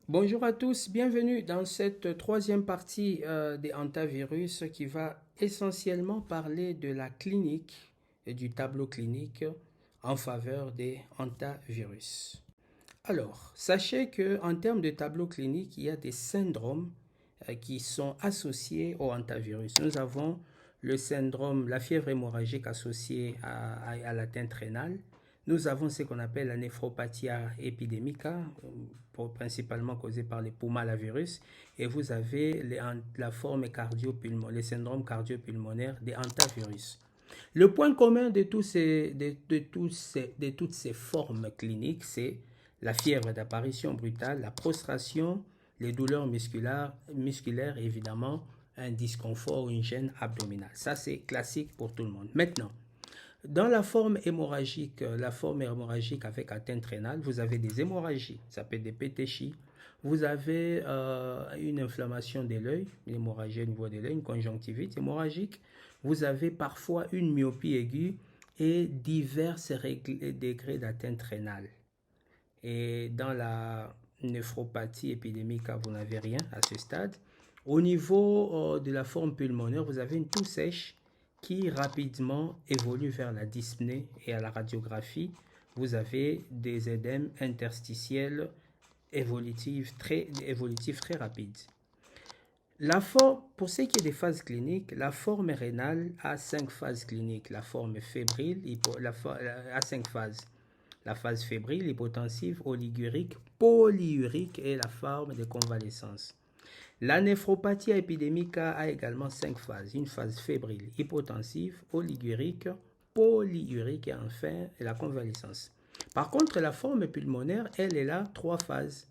Bonjour à tous, bienvenue dans cette troisième partie des hantavirus qui va essentiellement parler de la clinique et du tableau clinique en faveur des hantavirus. Alors, sachez que en termes de tableau clinique, il y a des syndromes qui sont associés au hantavirus. Nous avons le syndrome, la fièvre hémorragique associée à l'atteinte rénale. Nous avons ce qu'on appelle la néphropathie épidémica, principalement causée par les pulmonavirus. Et vous avez la forme cardio-pulmonaire, les syndromes cardio-pulmonaires des hantavirus. Le point commun de toutes ces formes cliniques, c'est la fièvre d'apparition brutale, la prostration, les douleurs musculaires et évidemment un disconfort ou une gêne abdominale. Ça, c'est classique pour tout le monde. Maintenant, dans la forme hémorragique avec atteinte rénale, vous avez des hémorragies, ça peut être des pétéchies. Vous avez une inflammation de l'œil, une hémorragie au niveau de l'œil, une conjonctivite hémorragique. Vous avez parfois une myopie aiguë et divers degrés d'atteinte rénale. Et dans la néphropathie épidémique, vous n'avez rien à ce stade. Au niveau de la forme pulmonaire, vous avez une toux sèche qui rapidement évolue vers la dyspnée et à la radiographie, vous avez des édèmes interstitiels évolutifs très rapides. Pour ce qui est des phases cliniques, la forme rénale a 5 phases cliniques. La forme fébrile a 5 phases. La phase fébrile, hypotensive, oligurique, polyurique et la forme de convalescence. La néphropathie épidémique a également 5 phases. Une phase fébrile, hypotensive, oligurique, polyurique et enfin la convalescence. Par contre, la forme pulmonaire, elle est là 3 phases.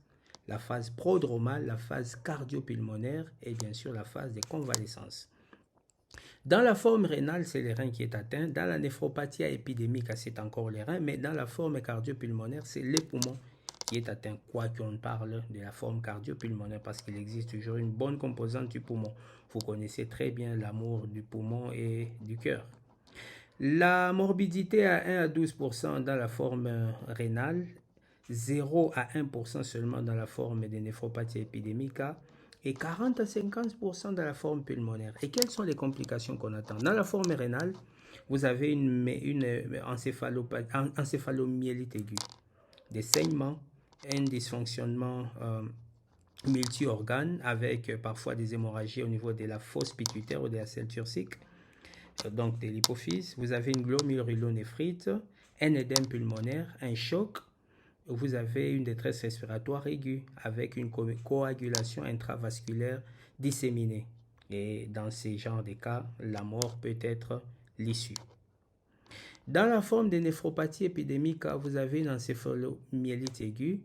La phase prodromale, la phase cardiopulmonaire et bien sûr la phase de convalescence. Dans la forme rénale, c'est les reins qui est atteint. Dans la néphropathie épidémique, c'est encore les reins. Mais dans la forme cardiopulmonaire, c'est les poumons qui est atteint. Quoi qu'on parle de la forme cardiopulmonaire, parce qu'il existe toujours une bonne composante du poumon. Vous connaissez très bien l'amour du poumon et du cœur. La morbidité à 1 à 12% dans la forme rénale, 0 à 1% seulement dans la forme des néphropathies épidémiques et 40 à 50% dans la forme pulmonaire. Et quelles sont les complications qu'on attend? Dans la forme rénale, vous avez une encéphalomyélite aiguë, des saignements, un dysfonctionnement multi-organes avec parfois des hémorragies au niveau de la fosse pituitaire ou de la selle turcique, donc de l'hypophyse. Vous avez une glomérulonéphrite, un édème pulmonaire, un choc. Vous avez une détresse respiratoire aiguë avec une coagulation intravasculaire disséminée. Et dans ces genres de cas, la mort peut être l'issue. Dans la forme de néphropathie épidémique, vous avez une encéphalomyélite aiguë,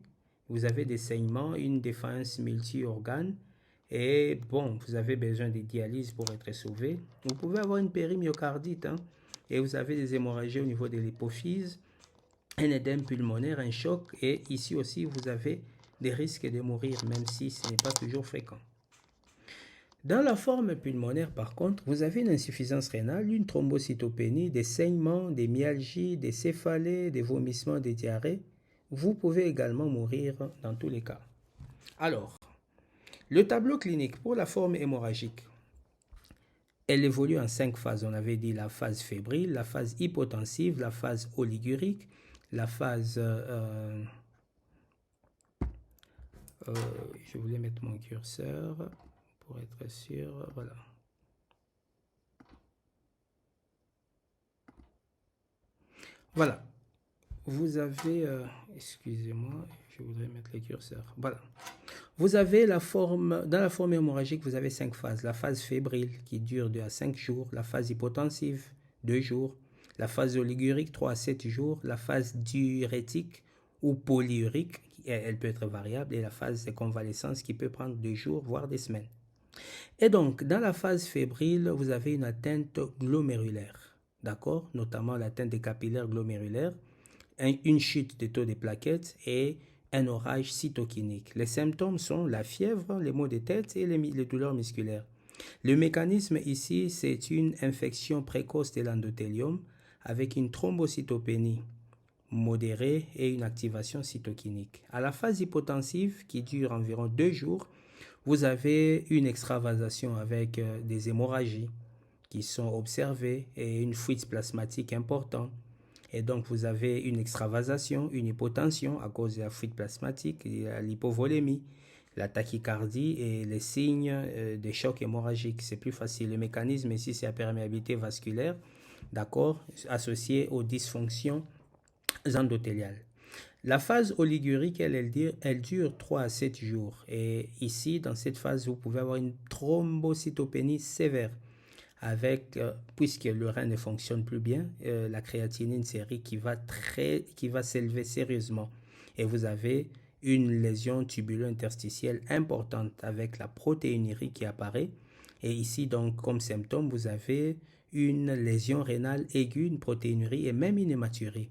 vous avez des saignements, une défense multi-organes, et bon, vous avez besoin de dialyse pour être sauvé. Vous pouvez avoir une périmyocardite, et vous avez des hémorragies au niveau de l'hypophyse, un édème pulmonaire, un choc, et ici aussi vous avez des risques de mourir, même si ce n'est pas toujours fréquent. Dans la forme pulmonaire, par contre, vous avez une insuffisance rénale, une thrombocytopénie, des saignements, des myalgies, des céphalées, des vomissements, des diarrhées. Vous pouvez également mourir dans tous les cas. Alors, le tableau clinique pour la forme hémorragique, elle évolue en 5 phases. On avait dit la phase fébrile, la phase hypotensive, la phase oligurique, la phase... je voulais mettre mon curseur pour être sûr. Voilà. Voilà. Vous avez... excusez-moi, je voudrais mettre le curseur. Voilà. Vous avez dans la forme hémorragique, vous avez 5 phases. La phase fébrile qui dure 2 à 5 jours, la phase hypotensive 2 jours, la phase oligurique 3 à 7 jours, la phase diurétique ou polyurique, elle peut être variable, et la phase de convalescence qui peut prendre 2 jours, voire des semaines. Et donc, dans la phase fébrile, vous avez une atteinte glomérulaire, d'accord? Notamment l'atteinte des capillaires glomérulaires, une chute des taux des plaquettes et un orage cytokinique. Les symptômes sont la fièvre, les maux de tête et les douleurs musculaires. Le mécanisme ici, c'est une infection précoce de l'endothélium avec une thrombocytopénie modérée et une activation cytokinique. À la phase hypotensive, qui dure environ 2 jours, vous avez une extravasation avec des hémorragies qui sont observées et une fuite plasmatique importante. Et donc, vous avez une extravasation, une hypotension à cause de la fuite plasmatique, l'hypovolémie, la tachycardie et les signes des chocs hémorragiques. C'est plus facile. Le mécanisme ici, c'est la perméabilité vasculaire, d'accord, associée aux dysfonctions endothéliales. La phase oligurique, elle dure 3 à 7 jours. Et ici, dans cette phase, vous pouvez avoir une thrombocytopénie sévère avec, puisque le rein ne fonctionne plus bien, la créatinine série qui va s'élever sérieusement. Et vous avez une lésion tubulo-interstitielle importante avec la protéinurie qui apparaît. Et ici, donc, comme symptôme, vous avez une lésion rénale aiguë, une protéinurie et même une hématurie.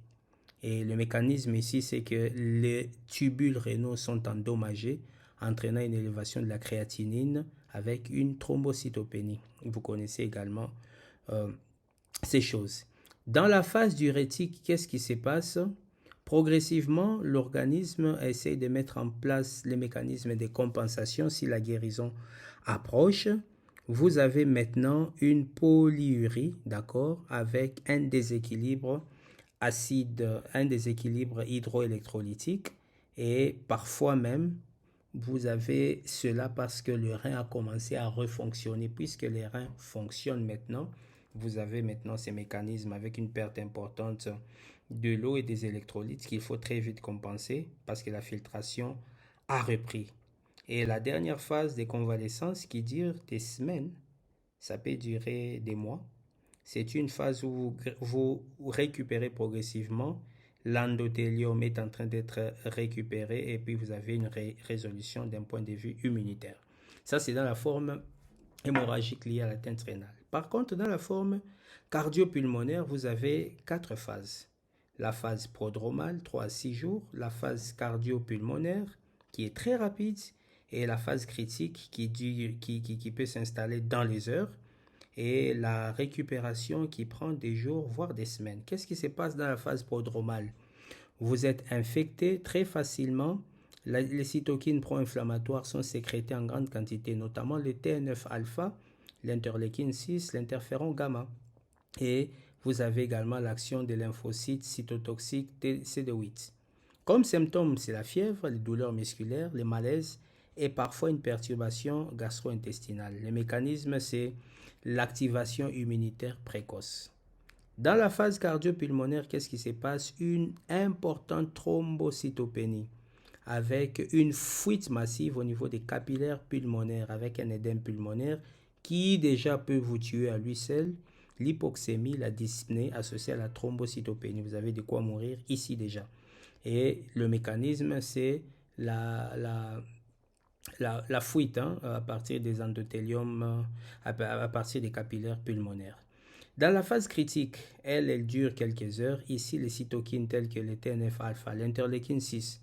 Et le mécanisme ici, c'est que les tubules rénaux sont endommagés, entraînant une élévation de la créatinine avec une thrombocytopénie. Vous connaissez également ces choses. Dans la phase diurétique, qu'est-ce qui se passe? Progressivement, l'organisme essaie de mettre en place les mécanismes de compensation si la guérison approche. Vous avez maintenant une polyurie, d'accord, avec un déséquilibre un déséquilibre hydroélectrolytique et parfois même vous avez cela parce que le rein a commencé à refonctionner. Puisque les reins fonctionnent maintenant, vous avez maintenant ces mécanismes avec une perte importante de l'eau et des électrolytes qu'il faut très vite compenser parce que la filtration a repris. Et la dernière phase de convalescence qui dure des semaines, ça peut durer des mois. C'est une phase où vous récupérez progressivement. L'endothélium est en train d'être récupéré et puis vous avez une résolution d'un point de vue immunitaire. Ça, c'est dans la forme hémorragique liée à l'atteinte rénale. Par contre, dans la forme cardio-pulmonaire, vous avez 4 phases. La phase prodromale, 3 à 6 jours. La phase cardio-pulmonaire, qui est très rapide. Et la phase critique, qui peut s'installer dans les heures. Et la récupération qui prend des jours, voire des semaines. Qu'est-ce qui se passe dans la phase prodromale? Vous êtes infecté très facilement. Les cytokines pro-inflammatoires sont sécrétées en grande quantité, notamment le TNF-alpha, l'interleukine 6, l'interféron gamma. Et vous avez également l'action des lymphocytes cytotoxiques CD8. Comme symptômes, c'est la fièvre, les douleurs musculaires, les malaises et parfois une perturbation gastro-intestinale. Le mécanisme, c'est l'activation immunitaire précoce. Dans la phase cardio-pulmonaire, qu'est-ce qui se passe? Une importante thrombocytopénie avec une fuite massive au niveau des capillaires pulmonaires avec un édème pulmonaire qui déjà peut vous tuer à lui seul. L'hypoxémie, la dyspnée associée à la thrombocytopénie. Vous avez de quoi mourir ici déjà. Et le mécanisme, c'est la fuite à partir des endothéliums, à partir des capillaires pulmonaires. Dans la phase critique, elle dure quelques heures. Ici, les cytokines telles que le TNF-alpha, l'interleukine 6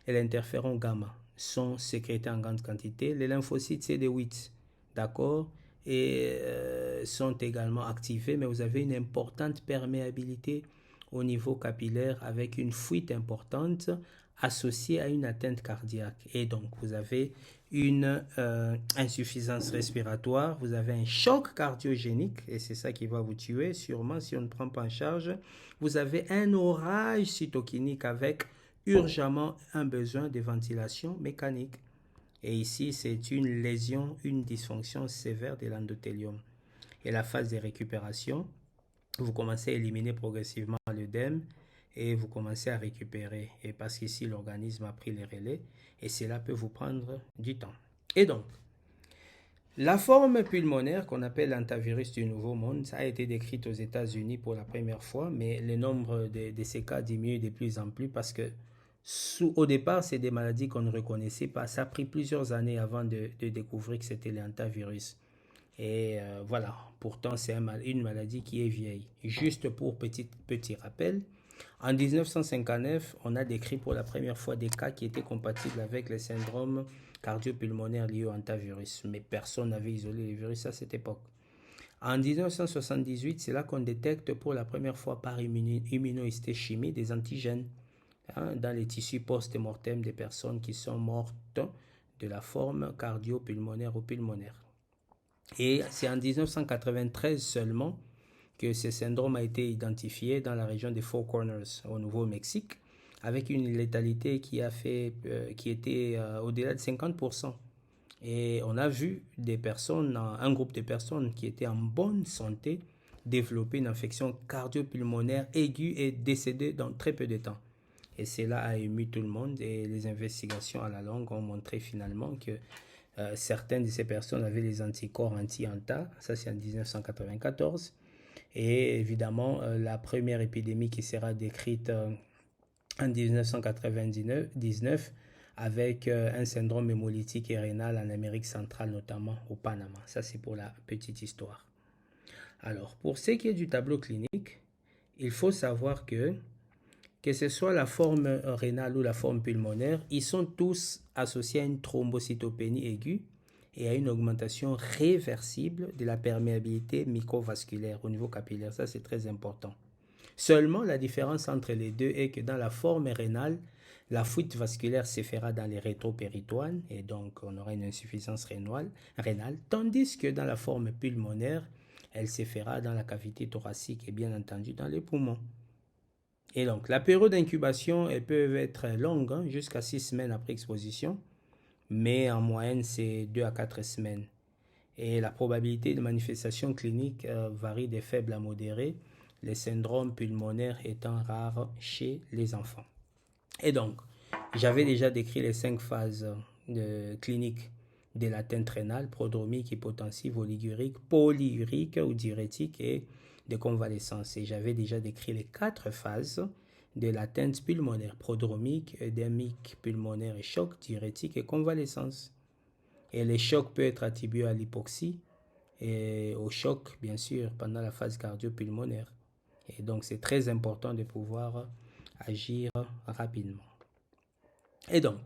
et l'interféron gamma sont sécrétés en grande quantité. Les lymphocytes CD8, d'accord, et sont également activés, mais vous avez une importante perméabilité au niveau capillaire avec une fuite importante associée à une atteinte cardiaque. Et donc, vous avez une insuffisance respiratoire, vous avez un choc cardiogénique, et c'est ça qui va vous tuer, sûrement si on ne prend pas en charge. Vous avez un orage cytokinique avec urgemment un besoin de ventilation mécanique. Et ici, c'est une lésion, une dysfonction sévère de l'endothélium. Et la phase de récupération, vous commencez à éliminer progressivement l'œdème et vous commencez à récupérer. Et parce qu'ici, l'organisme a pris les relais et cela peut vous prendre du temps. Et donc, la forme pulmonaire qu'on appelle l'hantavirus du Nouveau Monde, ça a été décrite aux États-Unis pour la première fois, mais le nombre de ces cas diminue de plus en plus parce que au départ, c'est des maladies qu'on ne reconnaissait pas. Ça a pris plusieurs années avant de découvrir que c'était l'hantavirus. Et voilà, pourtant c'est une maladie qui est vieille. Juste pour petit rappel, en 1959, on a décrit pour la première fois des cas qui étaient compatibles avec le syndrome cardio-pulmonaire lié au hantavirus. Mais personne n'avait isolé les virus à cette époque. En 1978, c'est là qu'on détecte pour la première fois par immunohistochimie des antigènes dans les tissus post-mortem des personnes qui sont mortes de la forme cardio-pulmonaire ou pulmonaire. Et c'est en 1993 seulement que ce syndrome a été identifié dans la région des Four Corners au Nouveau-Mexique avec une létalité qui était au-delà de 50%. Et on a vu un groupe de personnes qui étaient en bonne santé développer une infection cardio-pulmonaire aiguë et décéder dans très peu de temps. Et cela a ému tout le monde et les investigations à la longue ont montré finalement que certaines de ces personnes avaient les anticorps anti-ANTA, ça c'est en 1994. Et évidemment, la première épidémie qui sera décrite en 1999 avec un syndrome hémolytique et rénal en Amérique centrale, notamment au Panama. Ça, c'est pour la petite histoire. Alors, pour ce qui est du tableau clinique, il faut savoir que ce soit la forme rénale ou la forme pulmonaire, ils sont tous associés à une thrombocytopénie aiguë et à une augmentation réversible de la perméabilité microvasculaire au niveau capillaire. Ça, c'est très important. Seulement, la différence entre les deux est que dans la forme rénale, la fuite vasculaire se fera dans les rétropéritoines et donc on aura une insuffisance rénale, tandis que dans la forme pulmonaire, elle se fera dans la cavité thoracique et bien entendu dans les poumons. Et donc, la période d'incubation, elle peut être longue, jusqu'à 6 semaines après exposition, mais en moyenne, c'est 2 à 4 semaines. Et la probabilité de manifestation clinique varie de faible à modérée, les syndromes pulmonaires étant rares chez les enfants. Et donc, j'avais déjà décrit les 5 phases cliniques de l'atteinte rénale, prodromique, hypotensive, oligurique, polyurique ou diurétique et de convalescence. Et j'avais déjà décrit les 4 phases de l'atteinte pulmonaire, prodromique, œdémique, pulmonaire et choc, diurétique et convalescence. Et les chocs peuvent être attribués à l'hypoxie et au choc, bien sûr, pendant la phase cardio-pulmonaire. Et donc, c'est très important de pouvoir agir rapidement. Et donc,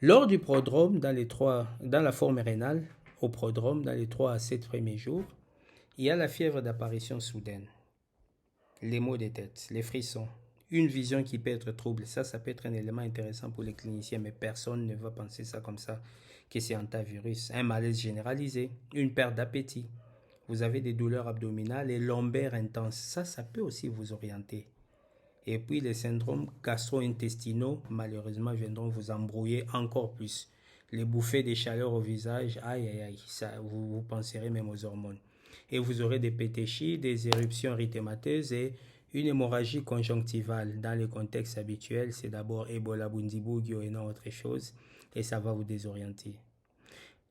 lors du prodrome, dans la forme rénale, au prodrome, dans les 3 à 7 premiers jours, il y a la fièvre d'apparition soudaine, les maux de tête, les frissons, une vision qui peut être trouble. Ça peut être un élément intéressant pour les cliniciens, mais personne ne va penser ça comme ça, que c'est hantavirus. Un malaise généralisé, une perte d'appétit. Vous avez des douleurs abdominales et lombaires intenses. Ça peut aussi vous orienter. Et puis les syndromes gastro-intestinaux, malheureusement, viendront vous embrouiller encore plus. Les bouffées de chaleur au visage, aïe aïe aïe, ça, vous penserez même aux hormones. Et vous aurez des pétéchies, des éruptions érythémateuses et une hémorragie conjonctivale. Dans le contexte habituel, c'est d'abord Ebola Bundibugyo et non autre chose, et ça va vous désorienter.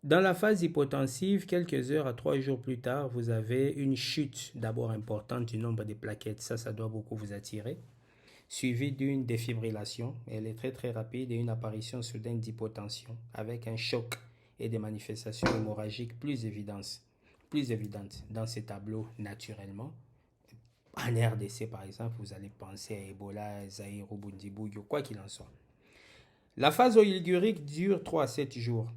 Dans la phase hypotensive, quelques heures à 3 jours plus tard, vous avez une chute d'abord importante du nombre de plaquettes. Ça doit beaucoup vous attirer. Suivie d'une défibrillation, elle est très très rapide, et une apparition soudaine d'hypotension avec un choc et des manifestations hémorragiques plus évidentes dans ces tableaux naturellement. En RDC par exemple, vous allez penser à Ebola, Zaïre ou Bundibugyo, quoi qu'il en soit. La phase oligurique dure 3 à 7 jours.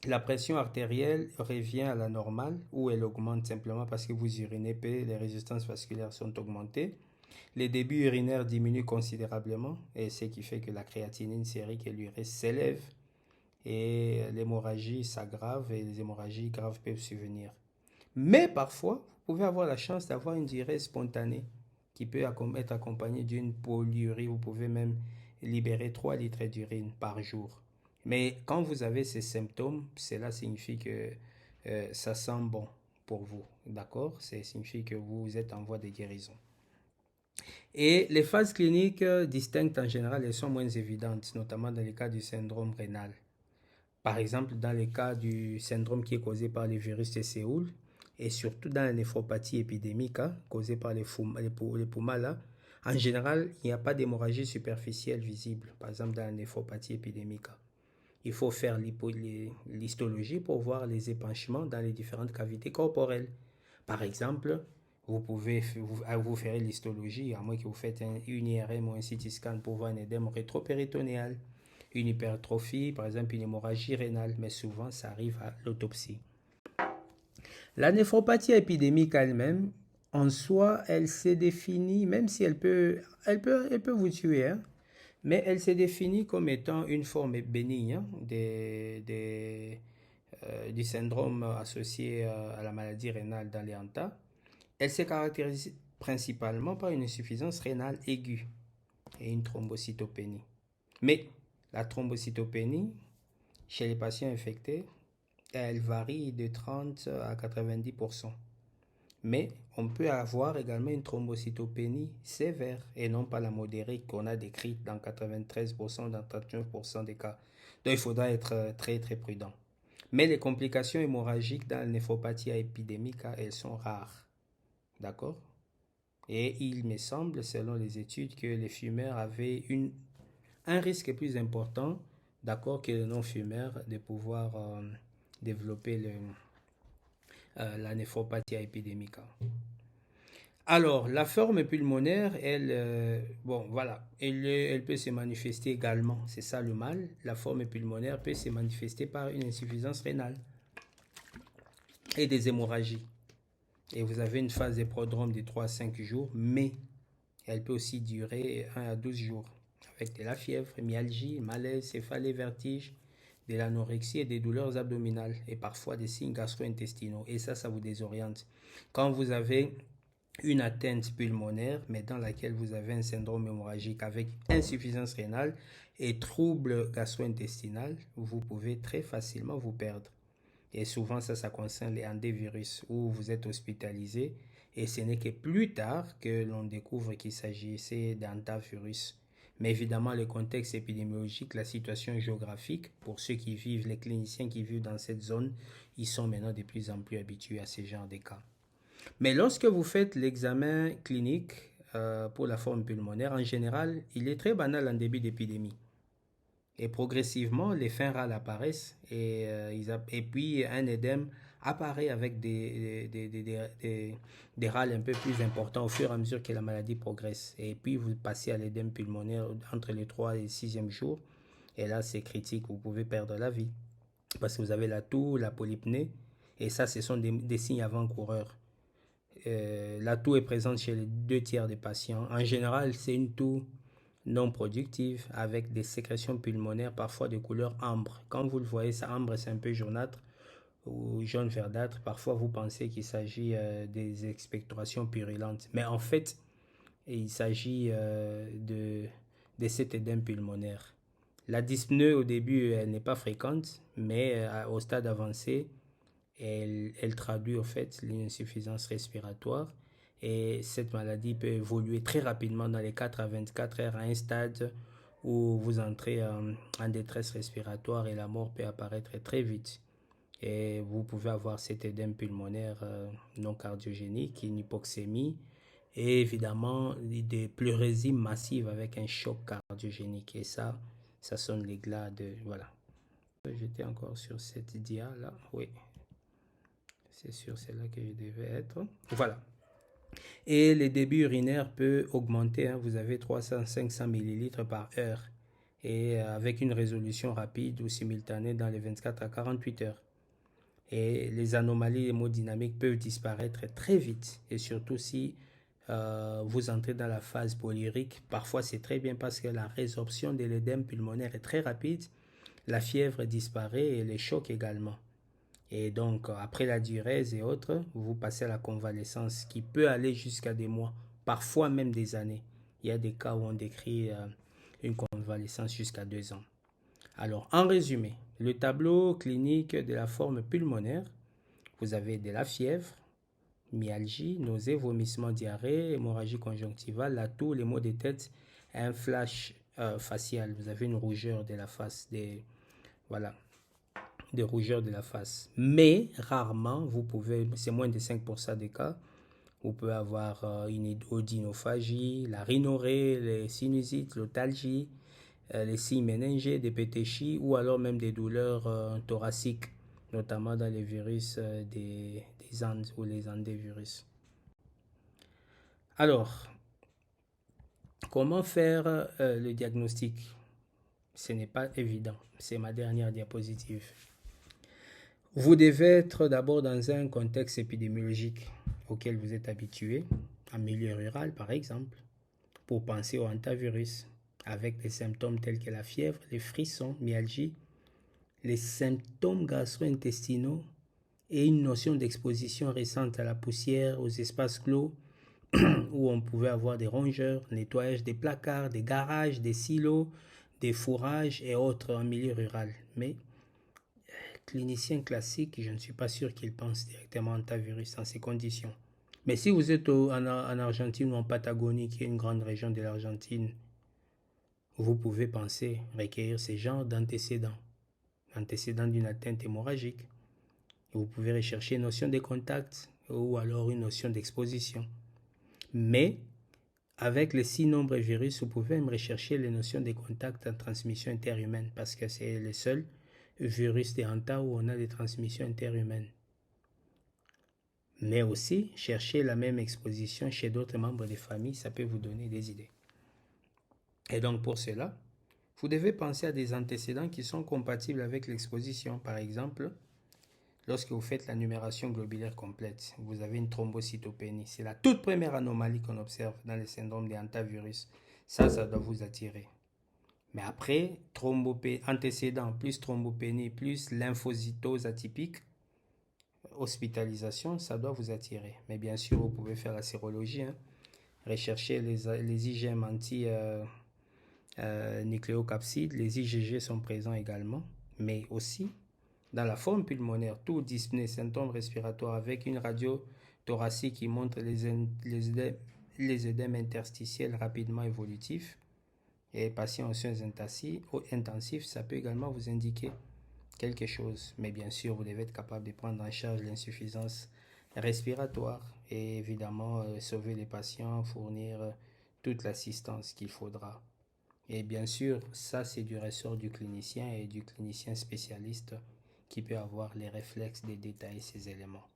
La pression artérielle revient à la normale ou elle augmente simplement parce que vous urinez peu, les résistances vasculaires sont augmentées. Les débits urinaires diminuent considérablement et ce qui fait que la créatinine sérique et l'urée s'élèvent et l'hémorragie s'aggrave et les hémorragies graves peuvent survenir. Mais parfois, vous pouvez avoir la chance d'avoir une diarrhée spontanée qui peut être accompagnée d'une polyurie. Vous pouvez même libérer 3 litres d'urine par jour. Mais quand vous avez ces symptômes, cela signifie que ça sent bon pour vous, d'accord? Ça signifie que vous êtes en voie de guérison. Et les phases cliniques distinctes en général, elles sont moins évidentes, notamment dans les cas du syndrome rénal. Par exemple, dans les cas du syndrome qui est causé par les virus de Séoul, et surtout dans la néphropathie épidémique causée par les Puma, en général, il n'y a pas d'hémorragie superficielle visible, par exemple dans la néphropathie épidémique. Il faut faire l'histologie pour voir les épanchements dans les différentes cavités corporelles. Par exemple, vous pouvez vous faire l'histologie, à moins que vous faites une IRM ou un CT scan pour voir un édème rétropéritonéal, une hypertrophie, par exemple une hémorragie rénale, mais souvent ça arrive à l'autopsie. La néphropathie épidémique elle-même, en soi, elle se définit, même si elle peut vous tuer, hein, mais elle se définit comme étant une forme bénigne, hein, du syndrome associé à la maladie rénale d'Aleanta. Elle se caractérise principalement par une insuffisance rénale aiguë et une thrombocytopénie. Mais la thrombocytopénie, chez les patients infectés, elle varie de 30 à 90%. Mais on peut avoir également une thrombocytopénie sévère et non pas la modérée qu'on a décrite dans 93%, dans 39% des cas. Donc il faudra être très très prudent. Mais les complications hémorragiques dans la néphropathie épidémique, elles sont rares. D'accord? Et il me semble, selon les études, que les fumeurs avaient un risque plus important, d'accord, que les non-fumeurs de pouvoir développer la néphropathie épidémique. Alors, la forme pulmonaire, bon, voilà, elle peut se manifester également, c'est ça le mal. La forme pulmonaire peut se manifester par une insuffisance rénale et des hémorragies. Et vous avez une phase de prodrome de 3 à 5 jours, mais elle peut aussi durer 1 à 12 jours, avec de la fièvre, myalgie, malaise, céphalée, vertige, de l'anorexie et des douleurs abdominales, et parfois des signes gastro-intestinaux. Et ça vous désoriente. Quand vous avez une atteinte pulmonaire, mais dans laquelle vous avez un syndrome hémorragique avec insuffisance rénale et troubles gastro-intestinaux, vous pouvez très facilement vous perdre. Et souvent, ça concerne les endovirus où vous êtes hospitalisé et ce n'est que plus tard que l'on découvre qu'il s'agissait d'hantavirus. Mais évidemment, le contexte épidémiologique, la situation géographique, pour ceux qui vivent, les cliniciens qui vivent dans cette zone, ils sont maintenant de plus en plus habitués à ce genre de cas. Mais lorsque vous faites l'examen clinique pour la forme pulmonaire, en général, il est très banal en début d'épidémie. Et progressivement, les fins râles apparaissent et puis un édème apparaît avec des râles un peu plus importants au fur et à mesure que la maladie progresse. Et puis vous passez à l'édème pulmonaire entre les 3 et 6e jours. Et là, c'est critique, vous pouvez perdre la vie. Parce que vous avez la toux, la polypnée. Et ça, ce sont des signes avant-coureurs. La toux est présente chez les 2 tiers des patients. En général, c'est une toux non productive avec des sécrétions pulmonaires parfois de couleur ambre. Quand vous le voyez, ça ambre, c'est un peu jaunâtre ou jaune verdâtre. Parfois, vous pensez qu'il s'agit des expectorations purulentes. Mais en fait, il s'agit de cet édème pulmonaire. La dyspnée, au début, elle n'est pas fréquente, mais au stade avancé, elle traduit au fait l'insuffisance respiratoire et cette maladie peut évoluer très rapidement dans les 4 à 24 heures à un stade où vous entrez en détresse respiratoire et la mort peut apparaître très vite. Et vous pouvez avoir cet édème pulmonaire non cardiogénique, une hypoxémie et évidemment des pleurésies massives avec un choc cardiogénique. Et ça sonne les glas de... Voilà. J'étais encore sur cette dia là, oui. C'est sûr, c'est là que je devais être. Voilà. Et les débits urinaires peuvent augmenter. Hein. Vous avez 300-500 millilitres par heure. Et avec une résolution rapide ou simultanée dans les 24 à 48 heures. Et les anomalies hémodynamiques peuvent disparaître très vite. Et surtout si vous entrez dans la phase polyurique. Parfois, c'est très bien parce que la résorption de l'édème pulmonaire est très rapide. La fièvre disparaît et les chocs également. Et donc, après la diurèse et autres, vous passez à la convalescence qui peut aller jusqu'à des mois, parfois même des années. Il y a des cas où on décrit une convalescence jusqu'à 2 ans. Alors, en résumé, le tableau clinique de la forme pulmonaire, vous avez de la fièvre, myalgie, nausées, vomissements, diarrhée, hémorragie conjonctivale, la toux, les maux de tête, un flash facial. Vous avez une rougeur de la face, voilà, de rougeur de la face. Mais rarement, c'est moins de 5% des cas, vous pouvez avoir une odynophagie, la rhinorrhée, les sinusites, l'otalgie, les signes méningés, des pétéchies ou alors même des douleurs thoraciques, notamment dans les virus des Andes ou les endovirus. Alors, comment faire le diagnostic? Ce n'est pas évident. C'est ma dernière diapositive. Vous devez être d'abord dans un contexte épidémiologique auquel vous êtes habitué, en milieu rural par exemple, pour penser au hantavirus, avec des symptômes tels que la fièvre, les frissons, myalgie, les symptômes gastro-intestinaux et une notion d'exposition récente à la poussière, aux espaces clos, où on pouvait avoir des rongeurs, nettoyage des placards, des garages, des silos, des fourrages et autres en milieu rural. Mais clinicien classique, je ne suis pas sûr qu'il pense directement en hantavirus dans ces conditions. Mais si vous êtes en Argentine ou en Patagonie, qui est une grande région de l'Argentine, vous pouvez penser recueillir ces genres d'antécédents, antécédents d'une atteinte hémorragique. Vous pouvez rechercher une notion de contact ou alors une notion d'exposition. Mais avec les 6 nombres virus, vous pouvez même rechercher les notions de contact en transmission interhumaine parce que c'est le seul virus des hanta où on a des transmissions interhumaines. Mais aussi, chercher la même exposition chez d'autres membres des familles, ça peut vous donner des idées. Et donc pour cela, vous devez penser à des antécédents qui sont compatibles avec l'exposition. Par exemple, lorsque vous faites la numération globulaire complète, vous avez une thrombocytopénie. C'est la toute première anomalie qu'on observe dans le syndrome des hantavirus. Ça doit vous attirer. Mais après, antécédent plus thrombopénie plus lymphocytose atypique, hospitalisation, ça doit vous attirer. Mais bien sûr, vous pouvez faire la sérologie, rechercher les IgM anti-nucléocapsides. Les IgG sont présents également, mais aussi dans la forme pulmonaire, tout dyspnée, symptômes respiratoires avec une radio thoracique qui montre les œdèmes interstitiels rapidement évolutifs et patients en soins intensifs, ça peut également vous indiquer quelque chose. Mais bien sûr, vous devez être capable de prendre en charge l'insuffisance respiratoire et évidemment sauver les patients, fournir toute l'assistance qu'il faudra. Et bien sûr, ça c'est du ressort du clinicien et du clinicien spécialiste qui peut avoir les réflexes de détailler ces éléments.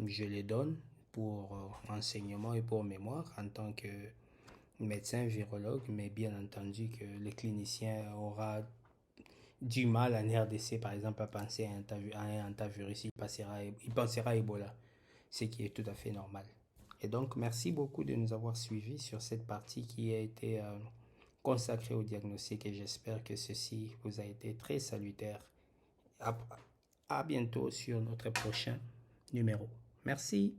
Je les donne pour enseignement et pour mémoire en tant que médecin virologue, mais bien entendu que le clinicien aura du mal en RDC, par exemple, à penser à un hantavirus, il pensera à Ebola, ce qui est tout à fait normal. Et donc, merci beaucoup de nous avoir suivis sur cette partie qui a été consacrée au diagnostic et j'espère que ceci vous a été très salutaire. À bientôt sur notre prochain numéro. Merci.